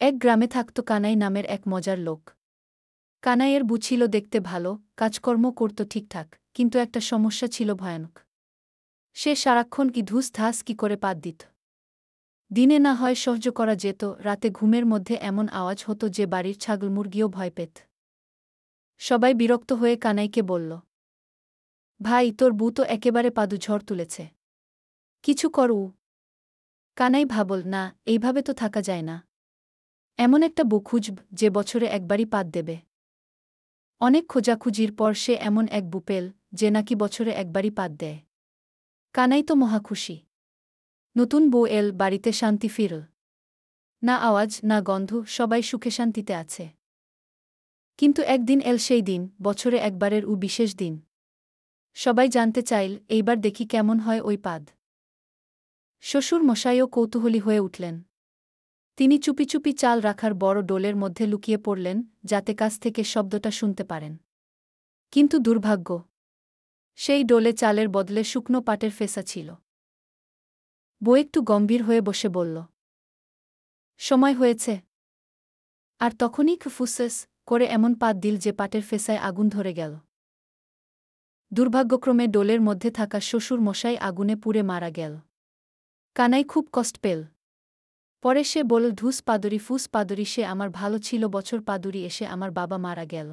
এক গ্রামে থাকত কানাই নামের এক মজার লোক। কানাইয়ের বউ ছিল দেখতে ভালো, কাজকর্ম করত ঠিকঠাক, কিন্তু একটা সমস্যা ছিল ভয়ানক। সে সারাক্ষণ কি ধুস ধাস কি করে পাত দিত। দিনে না হয় সহ্য করা যেত, রাতে ঘুমের মধ্যে এমন আওয়াজ হতো যে বাড়ির ছাগল মুরগিও ভয় পেত। সবাই বিরক্ত হয়ে কানাইকে বলল, ভাই তোর বউ তো একেবারে পাদু ঝড় তুলেছে, কিছু করু। কানাই ভাবল, না, এইভাবে তো থাকা যায় না। এমন একটা বউ খুঁজব যে বছরে একবারই পাত দেবে। অনেক খোঁজাখুঁজির পর সে এমন এক বউ পেল যে নাকি বছরে একবারই পাত দেয়। কানাই তো মহাখুশি। নতুন বউ এল, বাড়িতে শান্তি ফিরল। না আওয়াজ, না গন্ধ, সবাই সুখে শান্তিতে আছে। কিন্তু একদিন এল সেই দিন, বছরে একবারের বিশেষ দিন। সবাই জানতে চাইল, এইবার দেখি কেমন হয় ওই পাদ। শ্বশুর মশাইও কৌতূহলী হয়ে উঠলেন। তিনি চুপি চুপি চাল রাখার বড় ডোলের মধ্যে লুকিয়ে পড়লেন, যাতে কাছ থেকে শব্দটা শুনতে পারেন। কিন্তু দুর্ভাগ্য, সেই ডোলে চালের বদলে শুকনো পাটের ফেসা ছিল। বউ একটু গম্ভীর হয়ে বসে বলল, সময় হয়েছে। আর তখনই ফুসেস করে এমন পাত দিল যে পাটের ফেসায় আগুন ধরে গেল। দুর্ভাগ্যক্রমে ডোলের মধ্যে থাকা শ্বশুর মশাই আগুনে পুড়ে মারা গেল। কানাই খুব কষ্ট পেল। পরে সে বলল, ধুস পাদুরি ফুস পাদুরি, সে আমার ভালো ছিল, বছর পাদুরি এসে আমার বাবা মারা গেল।